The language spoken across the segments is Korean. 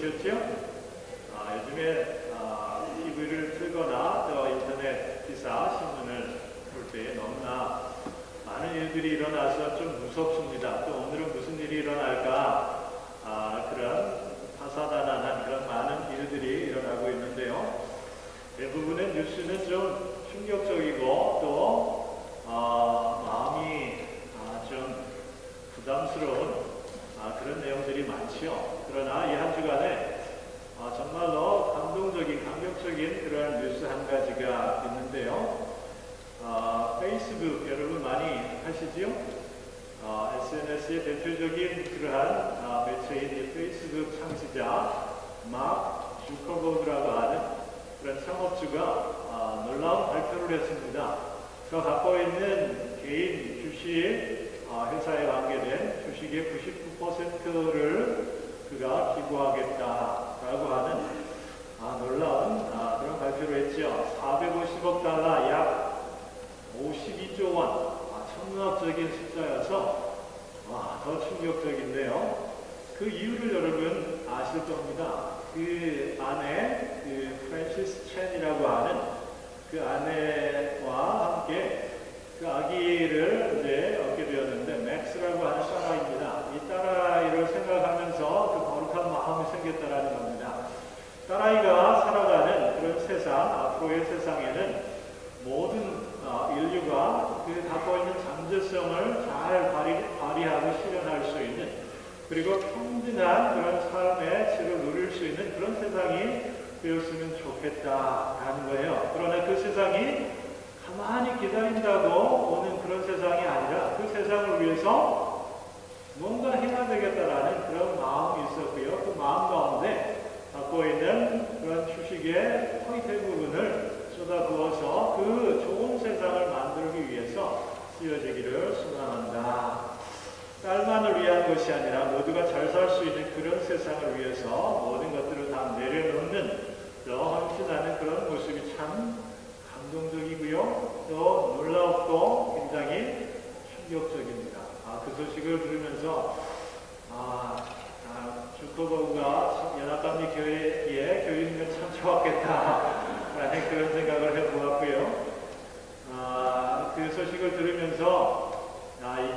보셨죠? 요즘에 TV를 틀거나 또 인터넷 기사, 신문을 볼 때 너무나 많은 일들이 일어나서 좀 무섭습니다. 또 오늘은 무슨 일이 일어날까? 그런 다사다난한 그런 많은 일들이 일어나고 있는데요. 대부분의 뉴스는 좀 충격적이고 또 마음이 좀 부담스러운 그런 내용들이 많죠. 그러나 이 한 주간에 정말로 감동적인, 감격적인 그런 뉴스 한 가지가 있는데요. 페이스북 여러분 많이 하시죠? SNS의 대표적인 그러한 매체인 페이스북 창시자 막 주커버그라고 하는 그런 창업주가 놀라운 발표를 했습니다. 그가 갖고 있는 개인 주식 회사에 관계된 주식의 99%를 그가 기부하겠다라고 하는 놀라운 그런 발표를 했죠. 450억 달러 약 52조 원 천문학적인 숫자여서 더 충격적인데요. 그 이유를 여러분 아실 겁니다. 그 아내 프랜시스 첸이라고 하는 그 아내와 함께 그 아기를 이제 얻게 되었는데 맥스라고 하는 딸아이입니다. 이 딸아이를 생각하면서 그 거룩한 마음이 생겼다라는 겁니다. 딸아이가 살아가는 그런 세상, 앞으로의 세상에는 모든 인류가 그 갖고 있는 잠재성을 잘 발휘하고 실현할 수 있는, 그리고 평등한 그런 삶의 질을 누릴 수 있는 그런 세상이 되었으면 좋겠다라는 거예요. 그러나 그 세상이 가만히 기다린다고 오는 그런 세상이 아니라 그 세상을 위해서 뭔가 해야 되겠다라는 그런 마음이 있었고요. 그 마음 가운데 갖고 있는 그런 주식의 거의 대부분을 쏟아부어서 그 좋은 세상을 만들기 위해서 쓰여지기를 소망한다. 딸만을 위한 것이 아니라 모두가 잘 살 수 있는 그런 세상을 위해서 모든 것들을 다 내려놓는 또 헌신하는 그런 모습이 참 감동적이고요. 또 놀랍고 굉장히 충격적입니다. 그 소식을 들으면서 주커버그가 연합감리교회에 교인이면 참 좋았겠다라는 그런 생각을 해보았고요. 그 소식을 들으면서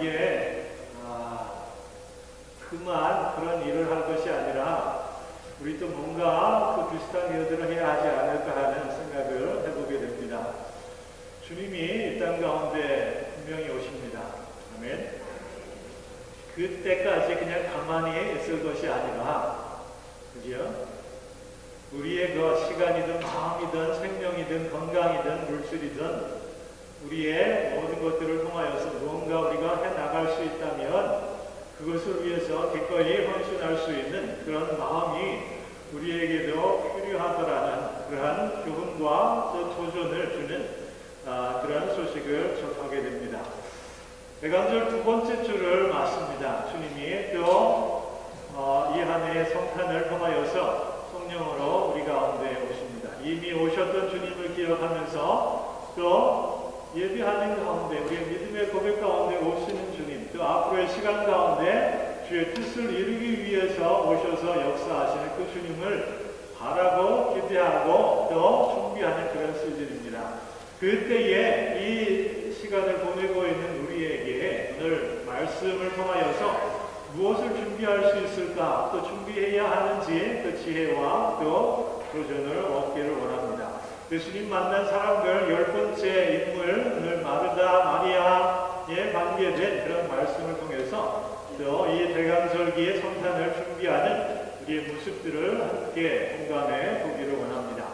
이게 그만 그런 일을 할 것이 아니라 우리 또 뭔가 그 비슷한 일들을 해야 하지 않을까 하는 생각을 해보게 됩니다. 주님이 이 땅 가운데 분명히 오십니다. 아멘. 그때까지 그냥 가만히 있을 것이 아니라, 그죠? 우리의 그 시간이든 마음이든 생명이든 건강이든 물질이든 우리의 모든 것들을 통하여서 무언가 우리가 해나갈 수 있다면 그것을 위해서 기꺼이 헌신할 수 있는 그런 마음이 우리에게도 필요하더라는 그러한 교훈과 도전을 주는 그런 소식을 접하게 됩니다. 대강절 두 번째 주를 맞습니다. 주님이 또 이 한 해의 성탄을 통하여서 성령으로 우리 가운데 오십니다. 이미 오셨던 주님을 기억하면서 또 예비하는 가운데 우리의 믿음의 고백 가운데 오시는 주님, 또 앞으로의 시간 가운데 주의 뜻을 이루기 위해서 오셔서 역사하시는 그 주님을 바라고 기대하고 또 준비하는 그런 시즌입니다. 그때에 이 시간을 보내고 있는 우리에게 오늘 말씀을 통하여서 무엇을 준비할 수 있을까, 또 준비해야 하는지 그 지혜와 또 도전을 얻기를 원합니다. 예수님 만난 사람들 10번째 인물, 오늘 마르다, 마리아에 관계된 그런 말씀을 통해서 또 이 대강절기의 성탄을 준비하는 우리의 모습들을 함께 공감해 보기를 원합니다.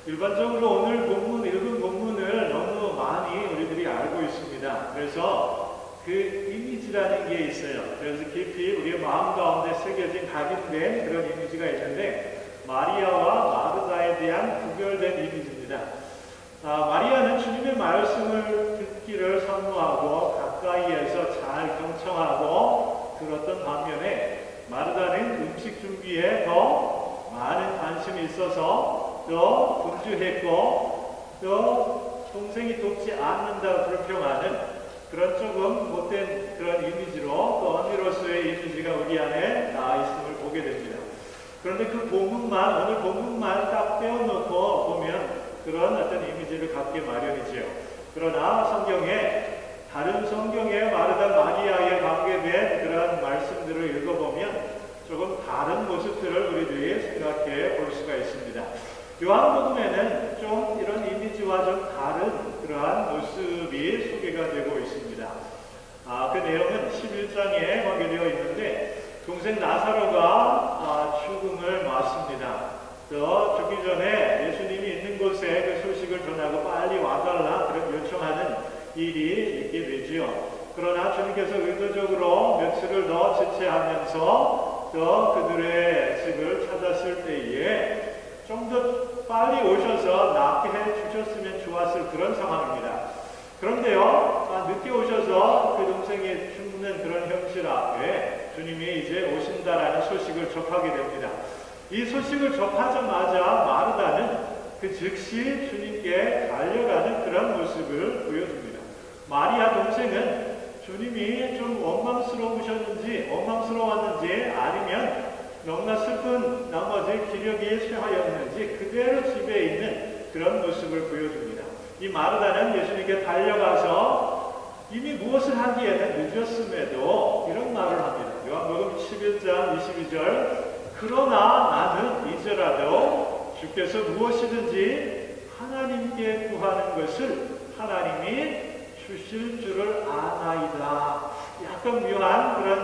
일반적으로 오늘 본문, 읽은 본문을 너무 많이 우리들이 알고 있습니다. 그래서 그 이미지라는 게 있어요. 그래서 깊이 우리의 마음 가운데 새겨진 각인된 그런 이미지가 있는데 마리아와 마르다에 대한 구별된 이미지입니다. 마리아는 주님의 말씀을 듣기를 선호하고 가까이에서 잘 경청하고 들었던 반면에 마르다는 음식 준비에 더 많은 관심이 있어서 또 분주했고 또 동생이 돕지 않는다 불평하는 그런 조금 못된 그런 이미지로 또 언니로서의 이미지가 우리 안에 나와 있음을 보게 됩니다. 그런데 그 본문만, 오늘 본문만 딱 떼어놓고 보면 그런 어떤 이미지를 갖게 마련이지요. 그러나 성경에, 다른 성경에 마르다 마리아에 관계된 그런 말씀들을 읽어보면 조금 다른 모습들을 우리들이 생각해 볼 수가 있습니다. 요한복음에는 좀 이런 이미지와 좀 다른 그러한 모습이 소개가 되고 있습니다. 그 내용은 11장에 관계되어 있는데, 동생 나사로가 죽음을 맞습니다. 죽기 전에 예수님이 있는 곳에 그 소식을 전하고 빨리 와달라 그렇게 요청하는 일이 있게 되지요. 그러나 주님께서 의도적으로 며칠을 더 지체하면서 그들의 집을 찾았을 때에 좀 더 빨리 오셔서 낫게 해주셨으면 좋았을 그런 상황입니다. 그런데요, 늦게 오셔서 그 동생이 죽는 그런 현실 앞에 주님이 이제 오신다라는 소식을 접하게 됩니다. 이 소식을 접하자마자 마르다는 그 즉시 주님께 달려가는 그런 모습을 보여줍니다. 마리아 동생은 주님이 좀 원망스러웠는지 아니면 너무나 슬픈 나머지 기력이 쇠하였는지 그대로 집에 있는 그런 모습을 보여줍니다. 이 마르다는 예수님께 달려가서 이미 무엇을 하기에는 늦었음에도 이런 말을 합니다. 요한복음 11장 22절, 그러나 나는 이제라도 주께서 무엇이든지 하나님께 구하는 것을 하나님이 주실 줄을 아나이다. 약간 묘한 그런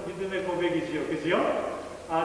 믿음의 고백이지요. 그죠?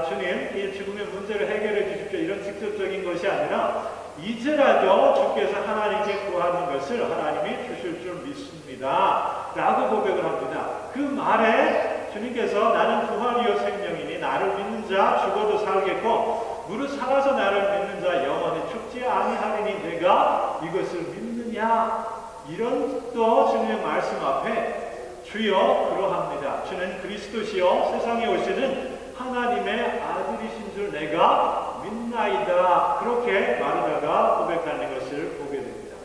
주님, 이 죽음의 문제를 해결해 주십시오. 이런 직접적인 것이 아니라 이제라도 주께서 하나님께 구하는 것을 하나님이 주실 줄 믿습니다. 라고 고백을 합니다. 그 말에 주님께서 나는 부활이요 생명이니 나를 믿는 자 죽어도 살겠고 무릇 살아서 나를 믿는 자 영원히 죽지 아니하리니 내가 이것을 믿느냐. 이런 또 주님의 말씀 앞에 주여 그러합니다. 주는 그리스도시요 세상에 오시는 하나님의 아들이신 줄 내가 믿나이다. 그렇게 마르다가 고백하는 것을 보게 됩니다.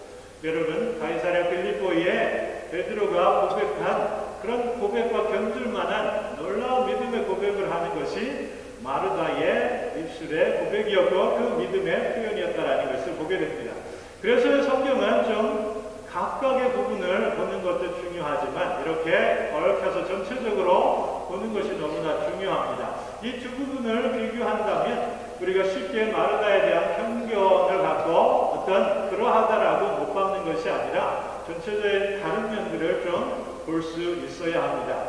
여러분, 가이사랴 빌립보에 베드로가 고백한 그런 고백과 견줄만한 놀라운 믿음의 고백을 하는 것이 마르다의 입술의 고백이었고 그 믿음의 표현이었다라는 것을 보게 됩니다. 그래서 성경은 좀 각각의 부분을 보는 것도 중요하지만 이렇게 얽혀서 전체적으로 보는 것이 너무나 중요합니다. 이 두 부분을 비교한다면 우리가 쉽게 마르다에 대한 편견을 갖고 어떤 그러하다라고 못 박는 것이 아니라 전체적인 다른 면들을 좀 볼 수 있어야 합니다.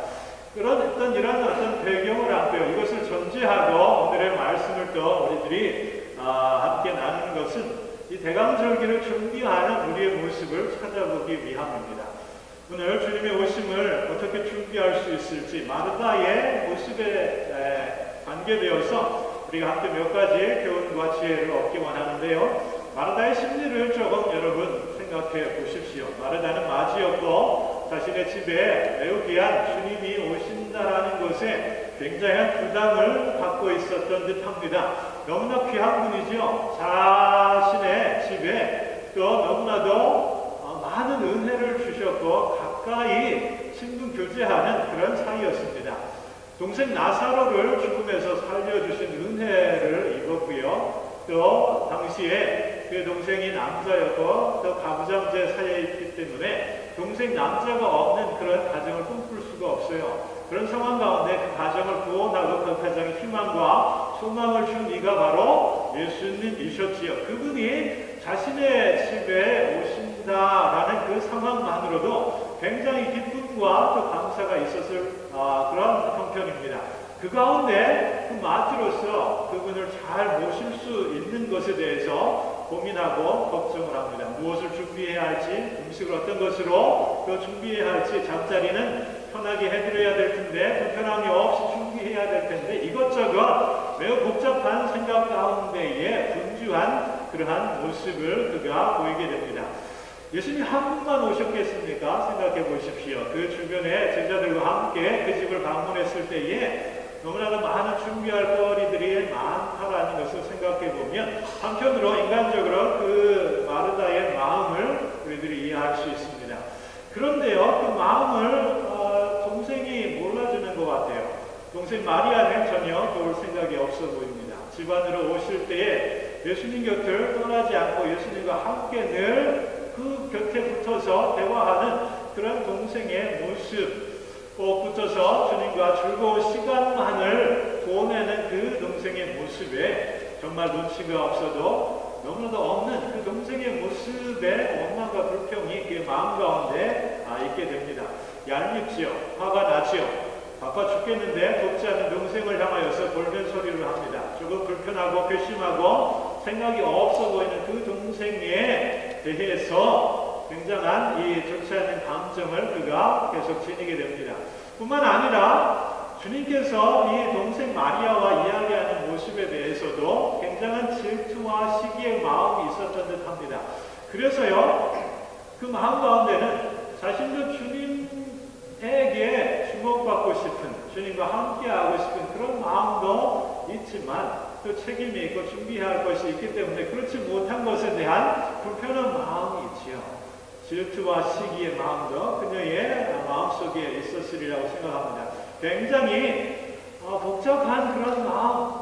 이런 배경을 안고요. 이것을 전제하고 오늘의 말씀을 또 우리들이 함께 나누는 것은 이 대강절기를 준비하는 우리의 모습을 찾아보기 위함입니다. 오늘 주님의 오심을 어떻게 준비할 수 있을지 마르다의 모습에 관계되어서 우리가 함께 몇 가지 교훈과 지혜를 얻기 원하는데요. 마르다의 심리를 조금 여러분 생각해 보십시오. 마르다는 맞이였고 자신의 집에 매우 귀한 주님이 오신다라는 것에 굉장한 부담을 갖고 있었던 듯합니다. 너무나 귀한 분이죠. 자신의 집에 또 너무나도 많은 은혜를 주셨고 가까이 친분 교제하는 그런 사이였습니다. 동생 나사로를 죽음에서 살려주신 은혜를 입었고요. 또 당시에 그 동생이 남자였고 또 가부장제 사이에 있기 때문에 동생 남자가 없는 그런 가정을 꿈꿀 수가 없어요. 그런 상황 가운데 그 가정을 구원하고 그 가정의 희망과 소망을 준 이가 바로 예수님이셨지요. 그분이 자신의 집에 오신다라는 그 상황만으로도 굉장히 기쁨과 또 감사가 있었을 그런 형편입니다. 그 가운데 그 마트로서 그분을 잘 모실 수 있는 것에 대해서 고민하고 걱정을 합니다. 무엇을 준비해야 할지, 음식을 어떤 것으로 또 준비해야 할지, 잠자리는 편하게 해드려야 될 텐데 불편함이 없이 준비해야 될 텐데 이것저것 매우 복잡한 생각 가운데에 분주한 그러한 모습을 그가 보이게 됩니다. 예수님이 한 분만 오셨겠습니까? 생각해 보십시오. 그 주변에 제자들과 함께 그 집을 방문했을 때에 너무나도 많은 준비할 거리들이 많다라는 것을 생각해 보면 한편으로 인간적으로 그 마르다의 마음을 우리들이 이해할 수 있습니다. 그런데요, 그 마음을 동생이 몰라주는 것 같아요. 동생 마리아는 전혀 그럴 생각이 없어 보입니다. 집안으로 오실 때에 예수님 곁을 떠나지 않고 예수님과 함께 늘 그 곁에 붙어서 대화하는 그런 동생의 모습, 꼭 붙어서 주님과 즐거운 시간만을 보내는 그 동생의 모습에 정말 눈치가 없어도 너무나도 없는 그 동생의 모습에 원망과 불평이 그의 마음 가운데 있게 됩니다. 얄밉지요. 화가 나지요. 바빠 죽겠는데 돕지 않는 동생을 향하여서 돌변 소리를 합니다. 조금 불편하고 괘씸하고 생각이 없어 보이는 그 동생에 대해서 굉장한 이 좋지 않은 감정을 그가 계속 지니게 됩니다. 뿐만 아니라 주님께서 이 동생 마리아와 이야기하는 모습에 대해서도 굉장한 질투와 시기의 마음이 있었던 듯 합니다. 그래서요, 그 마음 가운데는 자신도 주님에게 주목받고 싶은, 주님과 함께하고 싶은 그런 마음도 있지만 또 책임이 있고 준비해야 할 것이 있기 때문에 그렇지 못한 것에 대한 불편한 마음이 있지요. 질투와 시기의 마음도 그녀의 마음속에 있었으리라고 생각합니다. 굉장히 복잡한 그런 마음,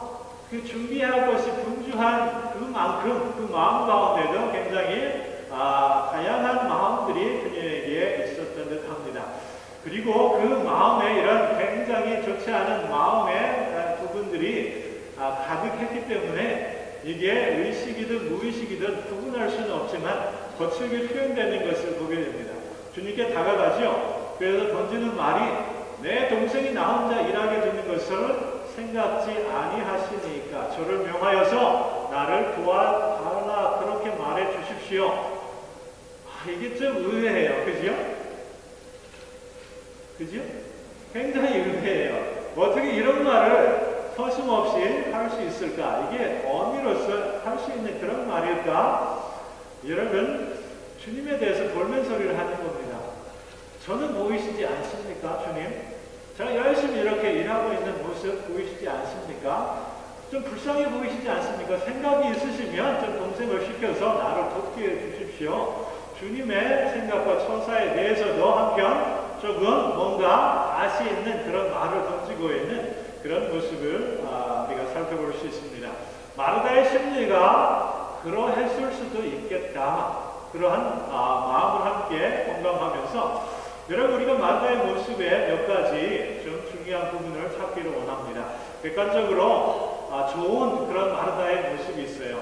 그 준비해야 할 것이 분주한 그만큼 그 마음 가운데도 굉장히 다양한 마음들이 그녀에게 있었던 듯 합니다. 그리고 그 마음에 이런 굉장히 좋지 않은 마음의 부분들이 가득했기 때문에 이게 의식이든 무의식이든 구분할 수는 없지만 거칠게 표현되는 것을 보게 됩니다. 주님께 다가가죠. 그래서 던지는 말이 내 동생이 나 혼자 일하게 되는 것을 생각지 아니하시니까 저를 명하여서 나를 도와달라 그렇게 말해 주십시오. 이게 좀 의외해요. 그죠? 그죠? 굉장히 의외해요. 어떻게 이런 말을 서슴없이 할 수 있을까? 이게 어미로서 할 수 있는 그런 말일까? 여러분, 주님에 대해서 돌면서리를 하는 겁니다. 저는 보이시지 않습니까, 주님? 제가 열심히 이렇게 일하고 있는 모습 보이시지 않습니까? 좀 불쌍해 보이시지 않습니까? 생각이 있으시면 좀 동생을 시켜서 나를 돕게 해주십시오. 주님의 생각과 처사에 대해서도 한편 조금 뭔가 가시 있는 그런 말을 던지고 있는 그런 모습을 우리가 살펴볼 수 있습니다. 마르다의 심리가 그러했을 수도 있겠다. 그러한 마음을 함께 공감하면서 여러분 우리가 마르다의 모습에 몇 가지 좀 중요한 부분을 찾기를 원합니다. 객관적으로 좋은 그런 마르다의 모습이 있어요.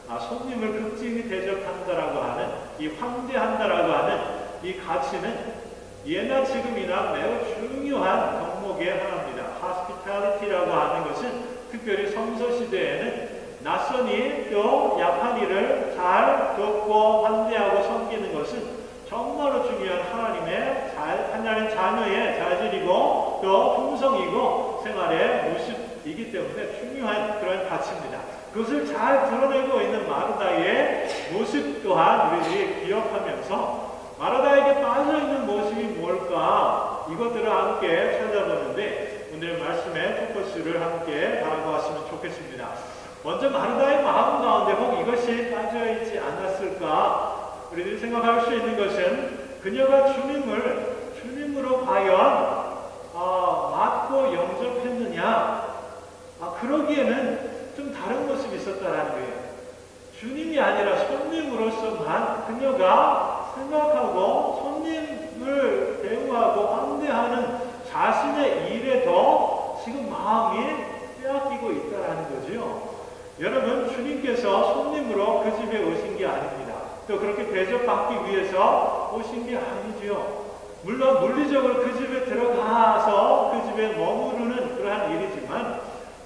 손님을 극진히 대접한다라고 하는 이 환대한다라고 하는 이 가치는 예나 지금이나 매우 중요한 덕목의 하나입니다. hospitality라고 하는 것은 특별히 성서시대에는 낯선이 또 약한 이를 잘 돕고 환대하고 섬기는 것은 정말로 중요한 하나님의 자녀의 자질이고 또 품성이고 생활의 모습이기 때문에 중요한 그런 가치입니다. 그것을 잘 드러내고 있는 마르다의 모습 또한 우리들이 기억하면서 마르다에게 빠져있는 모습이 뭘까? 이것들을 함께 찾아보는데 오늘 말씀의 포커스를 함께 바라보았으면 좋겠습니다. 먼저 마르다의 마음 가운데 혹 이것이 빠져있지 않았을까? 우리들이 생각할 수 있는 것은 그녀가 주님으로 과연 맞고 영접했느냐? 그러기에는 좀 다른 모습이 있었다라는 거예요. 주님이 아니라 손님으로서만 그녀가 생각하고 손님을 대우하고 환대하는 자신의 일에 더 지금 마음이 빼앗기고 있다라는 거죠. 여러분, 주님께서 손님으로 그 집에 오신 게 아닙니다. 또 그렇게 대접받기 위해서 오신 게 아니죠. 물론 물리적으로 그 집에 들어가서 그 집에 머무르는 그러한 일이지만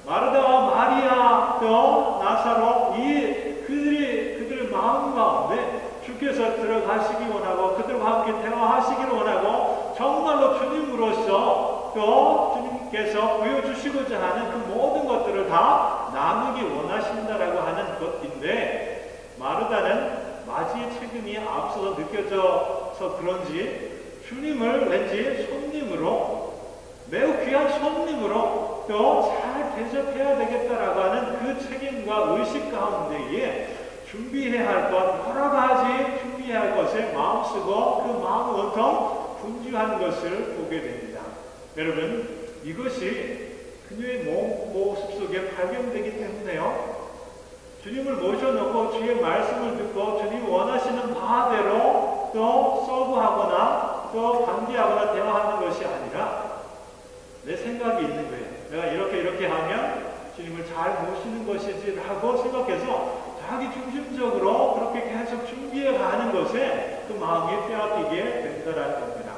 마르다와 마리아 또 나사로 그들의 마음 가운데 주께서 들어가시기 원하고 그들과 함께 대화하시기를 원하고 정말로 주님으로서 또 주님께서 보여주시고자 하는 그 모든 것들을 다 나누기 원하신다라고 하는 것인데 마르다는 맞이의 책임이 앞서서 느껴져서 그런지 주님을 왠지 손님으로 매우 귀한 손님으로 또 잘 대접해야 되겠다라고 하는 그 책임과 의식 가운데에 준비해야 할 것, 여러 가지 준비해야 할 것에 마음 쓰고 그 마음 온통 분주한 것을 보게 됩니다. 여러분, 이것이 그녀의 모습 속에 발견되기 때문에요. 주님을 모셔놓고 주의 말씀을 듣고 주님 원하시는 바대로 또 서브하거나 또 반기하거나 대화하는 것이 아니라 내 생각이 있는 거예요. 내가 이렇게 하면 주님을 잘 모시는 것이지라고 생각해서 자기 중심적으로 그렇게 계속 준비해 가는 것에 그 마음이 빼앗기게 된다는 겁니다.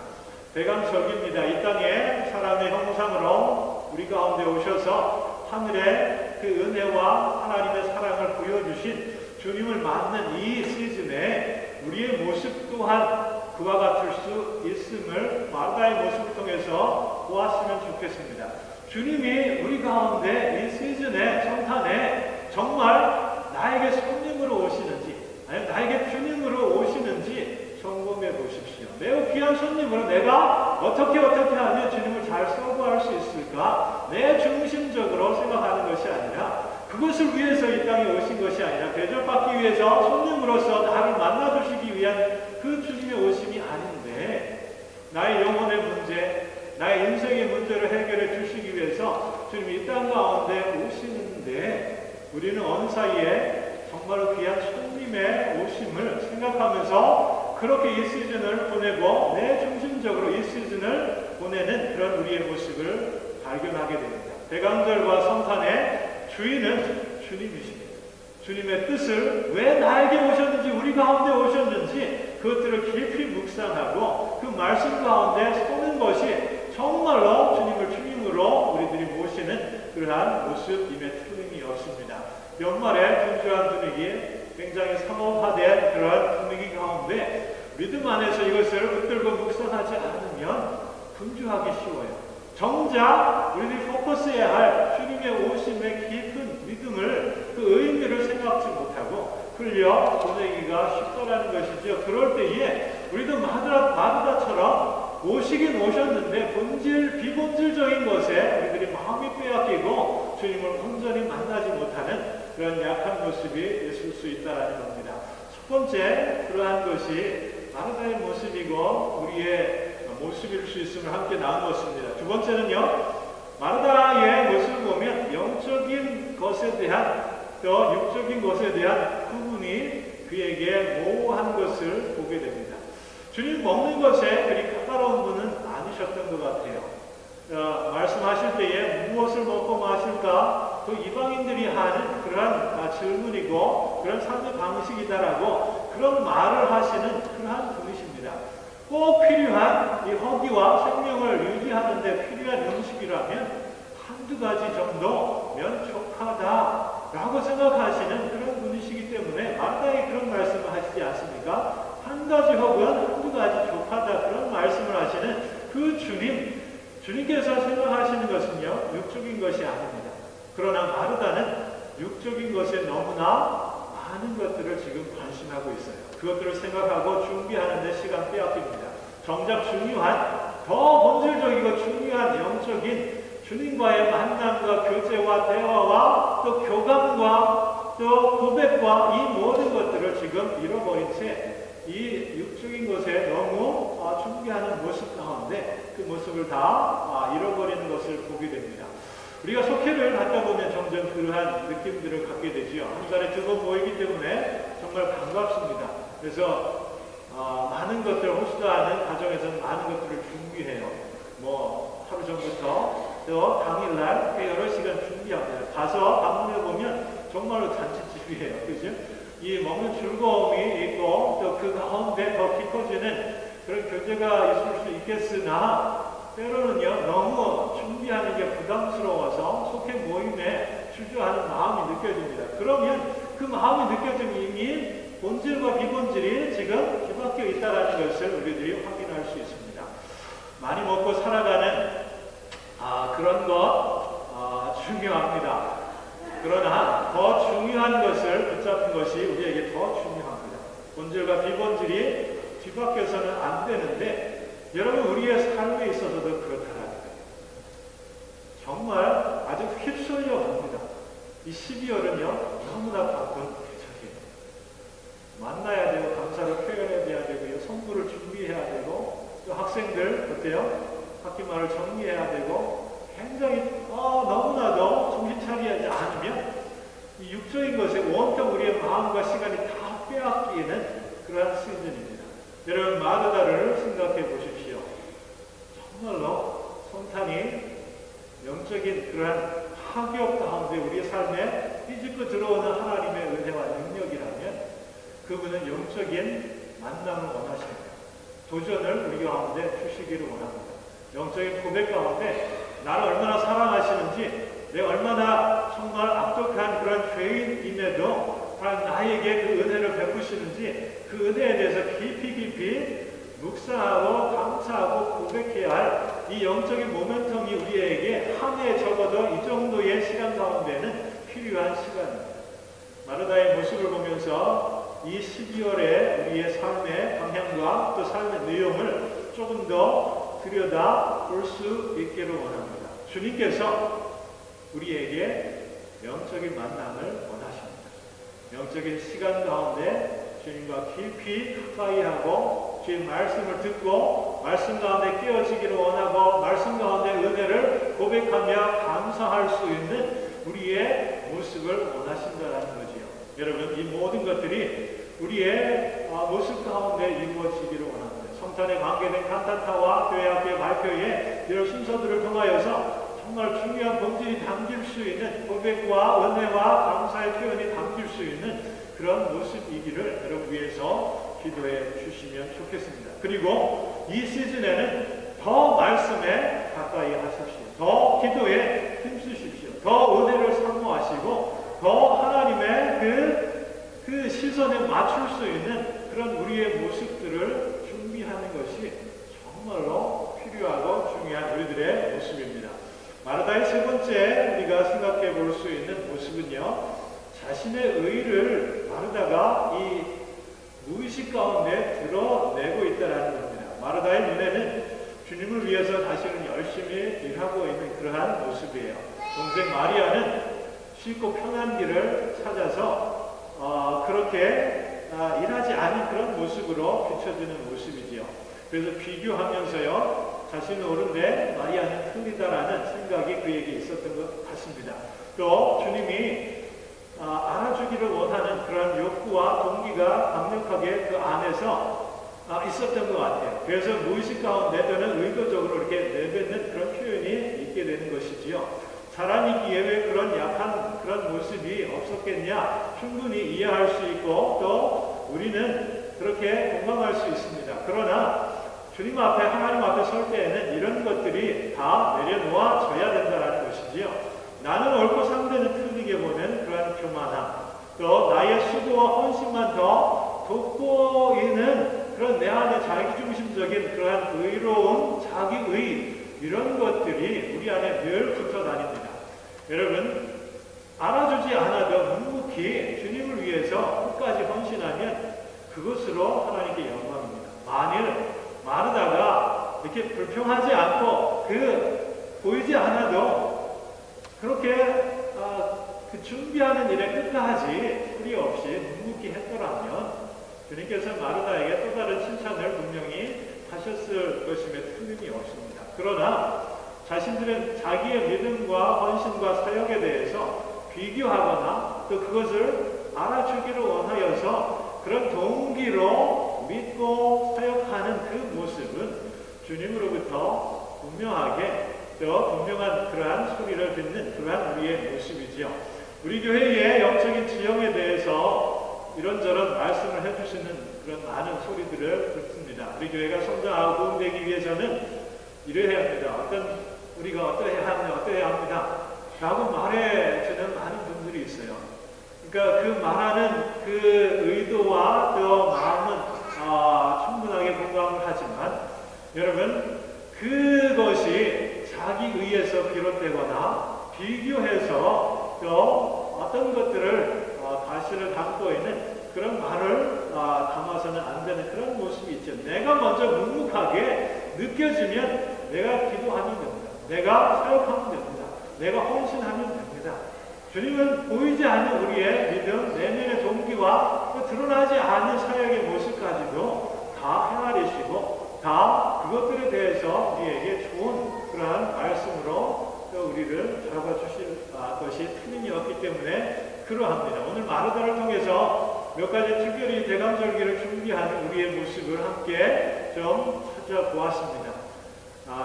대강절기입니다. 이 땅에 사람의 형상으로 우리 가운데 오셔서 하늘의 그 은혜와 하나님의 사랑을 보여주신 주님을 맞는 이 시즌에 우리의 모습 또한 그와 같을 수 있음을 마르다의 모습을 통해서 보았으면 좋겠습니다. 주님이 우리 가운데 이 시즌에 성탄에 정말 나에게 손님으로 오시는지 아니면 나에게 주님으로 오시는지 점검해 보십시오. 매우 귀한 손님으로 내가 어떻게 하면 주님을 잘 서브할 수 있을까? 내 중심적으로 생각하는 것이 아니라 그것을 위해서 이 땅에 오신 것이 아니라 대접받기 위해서 손님으로서 나를 만나주시기 위한 그 주님의 오심이 아닌데 나의 영혼의 문제, 나의 인생의 문제를 해결해 주시기 위해서 주님이 이 땅 가운데 오시는데 우리는 어느 사이에 정말로 귀한 손님의 오심을 생각하면서 그렇게 이 시즌을 보내고 내 중심적으로 이 시즌을 보내는 그런 우리의 모습을 발견하게 됩니다. 대강절과 성탄의 주인은 주님이십니다. 주님의 뜻을 왜 나에게 오셨는지 우리 가운데 오셨는지 그것들을 깊이 묵상하고 그 말씀 가운데 서는 것이 정말로 주님을 주님으로 우리들이 모시는 그러한 모습임에 틀림이 없습니다. 연말에 분주한 분위기, 굉장히 상업화된 그러한 분위기 가운데 믿음 안에서 이것을 붙들고 묵상하지 않으면 분주하기 쉬워요. 정작 우리들이 포커스해야 할 주님의 오심의 깊은 믿음을 그 의미를 생각지 못하고 흘려 보내기가 쉽다라는 것이죠. 그럴 때에 우리도 마르다처럼 오시긴 오셨는데 비본질적인 것에 우리들이 마음이 빼앗기고 주님을 온전히 만나지 못하는 그런 약한 모습이 있을 수 있다는 겁니다. 첫 번째 그러한 것이 마르다의 모습이고 우리의 모습일 수 있음을 함께 나누었습니다. 두 번째는요, 마르다의 모습을 보면 영적인 것에 대한 또 육적인 것에 대한 구분이 그에게 모호한 것을 보게 됩니다. 주님 먹는 것에 그리 까다로운 분은 아니셨던 것 같아요. 말씀하실 때에 무엇을 먹고 마실까? 그 이방인들이 하는 그러한 질문이고 그런 삶의 방식이다라고 그런 말을 하시는 그러한 분이십니다. 꼭 필요한 이 허기와 생명을 유지하는 데 필요한 음식이라면 한두 가지 정도면 족하다라고 생각하시는 그런 분이시기 때문에 마르다에 그런 말씀을 하시지 않습니까? 한 가지 혹은 한두 가지 족하다 그런 말씀을 하시는 그 주님께서 생각하시는 것은요 육적인 것이 아닙니다. 그러나 마르다는 육적인 것에 너무나 많은 것들을 지금 관심하고 있어요. 그것들을 생각하고 준비하는 데 시간 빼앗깁니다. 정작 중요한 더 본질적이고 중요한 영적인 주님과의 만남과 교제와 대화와 또 교감과 또 고백과 이 모든 것들을 지금 잃어버린 채 이 육적인 것에 너무 준비하는 모습 가운데 그 모습을 다 잃어버리는 것을 보게 됩니다. 우리가 속회를 갖다 보면 점점 그러한 느낌들을 갖게 되지요. 한 달에 2번 모이기 때문에 정말 반갑습니다. 그래서 많은 것들을 호스트하는 가정에서는 많은 것들을 준비해요. 하루 전부터 또 당일날 여러 시간 준비합니다. 가서 방문해 보면 정말로 잔치집이에요. 그죠? 이 먹는 즐거움이 있고 또 그 가운데 더 깊어지는 그런 교제가 있을 수 있겠으나 때로는요 너무 준비하는 게 부담스러워서 속회 모임에 주저하는 마음이 느껴집니다. 그러면 그 마음이 느껴지면 이미 본질과 비본질이 지금 뒤바뀌어 있다는 것을 우리들이 확인할 수 있습니다. 많이 먹고 살아가는 그런 것 중요합니다. 그러나 더 중요한 것을 붙잡는 것이 우리에게 더 중요합니다. 본질과 비본질이 뒤바뀌어서는 안 되는데 여러분 우리의 삶에 있어서도 그렇다는 거예요. 정말 아주 휩쓸려 갑니다. 이 12월은요 너무나 바쁜 계절이에요. 만나야 되고 감사를 표현해야 되고요. 선물을 준비해야 되고 또 학생들 어때요? 학기말을 정리해야 되고 굉장히 너무나도 정신 차리지 않으면 이 육적인 것에 온통 우리의 마음과 시간이 다 빼앗기는 그러한 시즌입니다. 여러분 마르다를 생각해 보십시오. 정말로 성탄이 영적인 그러한 파격 가운데 우리의 삶에 삐집고 들어오는 하나님의 은혜와 능력이라면 그분은 영적인 만남을 원하십니다. 도전을 우리 가운데 주시기를 원합니다. 영적인 고백 가운데 나를 얼마나 사랑하시는지, 내가 얼마나 정말 악독한 그런 죄인임에도 나에게 그 은혜를 베푸시는지 그 은혜에 대해서 깊이 묵상하고 감사하고 고백해야 할 이 영적인 모멘텀이 우리에게 한 해에 적어도 이 정도의 시간 가운데는 필요한 시간입니다. 마르다의 모습을 보면서 이 12월에 우리의 삶의 방향과 또 삶의 내용을 조금 더 들여다 볼 수 있기를 원합니다. 주님께서 우리에게 영적인 만남을 원하십니다. 영적인 시간 가운데 주님과 깊이 가까이 하고 주님 말씀을 듣고 말씀 가운데 깨어지기를 원하고 말씀 가운데 은혜를 고백하며 감사할 수 있는 우리의 모습을 원하신다는 거지요. 여러분 이 모든 것들이 우리의 모습 가운데 이루어지기를 원합니다. 성탄에 관계된 칸타타와 교회 학교의 발표에 이런 순서들을 통하여서 정말 중요한 본질이 담길 수 있는 고백과 은혜와 감사의 표현이 담길 수 있는 그런 모습이기를 여러분 위해서 기도해 주시면 좋겠습니다. 그리고 이 시즌에는 더 말씀에 가까이 하십시오. 더 기도에 힘쓰십시오. 더 은혜를 사모하시고 더 하나님의 그 시선에 맞출 수 있는 그런 우리의 모습들을 준비하는 것이 정말로 필요하고 중요한 우리들의 모습입니다. 마르다의 세 번째 우리가 생각해 볼 수 있는 모습은요, 자신의 의를 마르다가 이 무의식 가운데 드러내고 있다는 겁니다. 마르다의 눈에는 주님을 위해서 자신은 열심히 일하고 있는 그러한 모습이에요. 동생 마리아는 쉽고 편한 길을 찾아서 그렇게 일하지 않은 그런 모습으로 비춰지는 모습이지요. 그래서 비교하면서요, 자신은 옳은데 마리아는 틀리다라는 생각이 그에게 있었던 것 같습니다. 또 주님이 알아주기를 원하는 그런 욕구와 동기가 강력하게 그 안에서 있었던 것 같아요. 그래서 무의식 가운데 또는 의도적으로 이렇게 내뱉는 그런 표현이 있게 되는 것이지요. 사람이기에 왜 그런 약한 그런 모습이 없었겠냐, 충분히 이해할 수 있고 또 우리는 그렇게 공감할 수 있습니다. 그러나 주님 앞에, 하나님 앞에 설 때에는 이런 것들이 다 내려놓아져야 된다는 것이지요. 나는 옳고 상대는 틀리게 보는 그런 교만함, 또 나의 수고와 헌신만 더 돋보이는 그런 내 안의 자기중심적인 그러한 의로움, 자기의, 이런 것들이 우리 안에 늘 붙어 다닙니다. 여러분, 알아주지 않아도 묵묵히 주님을 위해서 끝까지 헌신하면 그것으로 하나님께 영광입니다. 만일 마르다가 이렇게 불평하지 않고 보이지 않아도 그렇게 그 준비하는 일에 끝까지 후리 없이 묵묵히 했더라면 주님께서 마르다에게 또 다른 칭찬을 분명히 하셨을 것임에 틀림이 없습니다. 그러나 자신들은 자기의 믿음과 헌신과 사역에 대해서 비교하거나 또 그것을 알아주기를 원하여서 그런 동기로 믿고 사역하는 그 모습은 주님으로부터 분명하게 또 분명한 그러한 소리를 듣는 그러한 우리의 모습이지요. 우리 교회의 영적인 지형에 대해서 이런저런 말씀을 해주시는 그런 많은 소리들을 듣습니다. 우리 교회가 성장하고 도움되기 위해서는 이래야 합니다. 우리가 어떠해야 합니다. 라고 말해주는 많은 분들이 있어요. 그러니까 그 말하는 그 의도와 또 마음은 충분하게 공감을 하지만 여러분, 그것이 자기 의에서 비롯되거나 비교해서 또 어떤 것들을 가시를 담고 있는 그런 말을 담아서는 안 되는 그런 모습이 있죠. 내가 먼저 묵묵하게 느껴지면 내가 기도하면 됩니다. 내가 사역하면 됩니다. 내가 헌신하면 됩니다. 주님은 보이지 않는 우리의 믿음, 내면의 동기와 드러나지 않은 사역의 모습까지도 다 헤아리시고 다 그것들에 대해서 우리에게 좋은 그러한 말씀으로 또 우리를 바라봐 주실 것이 틀림이 없기 때문에 그러합니다. 오늘 마르다를 통해서 몇 가지 특별히 대감절기를 준비하는 우리의 모습을 함께 좀 찾아보았습니다.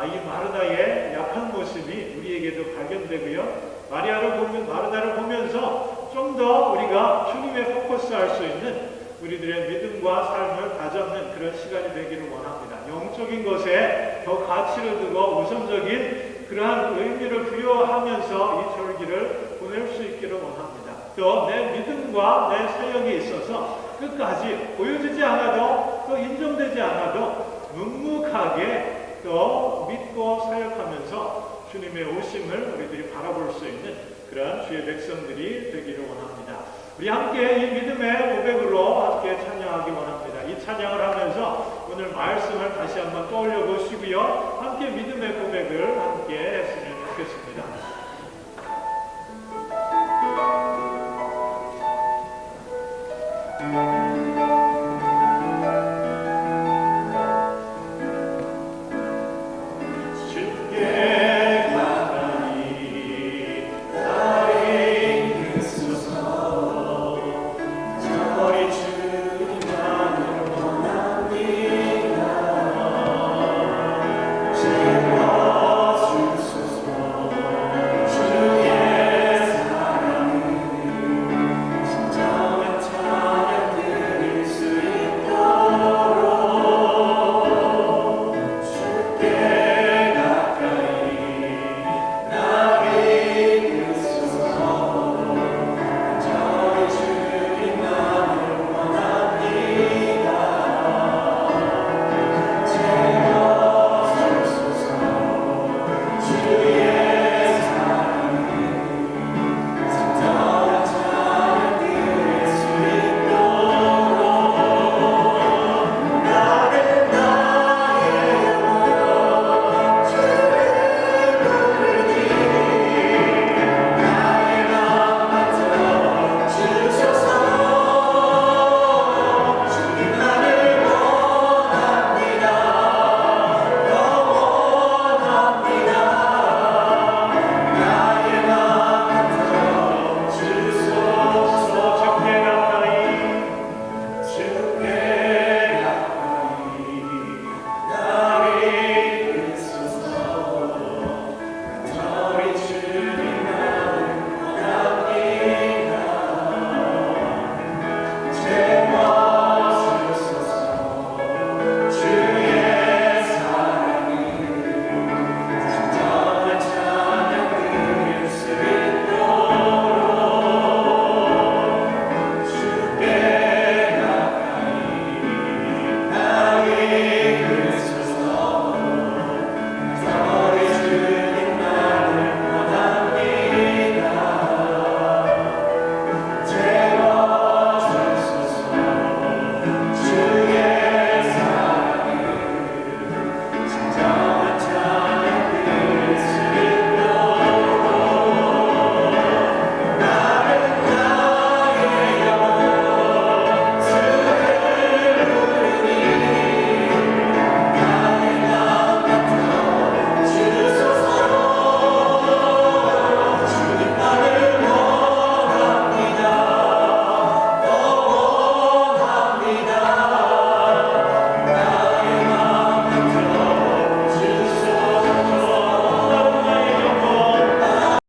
이 마르다의 약한 모습이 우리에게도 발견되고요. 마르다를 보면서 좀 더 우리가 주님에 포커스할 수 있는 우리들의 믿음과 삶을 다잡는 그런 시간이 되기를 원합니다. 영적인 것에 더 가치를 두고 우선적인 그러한 의미를 부여하면서 이 절기를 보낼 수 있기를 원합니다. 또 내 믿음과 내 사역에 있어서 끝까지 보여지지 않아도 또 인정되지 않아도 묵묵하게 또 믿고 사역하면서 주님의 오심을 우리들이 바라볼 수 있는 그러한 주의 백성들이 되기를 원합니다. 우리 함께 이 믿음의 고백으로 함께 찬양하기 원합니다. 이 찬양을 하면서 오늘 말씀을 다시 한번 떠올려 보시고요. 함께 믿음의 고백을 함께 했으면 좋겠습니다.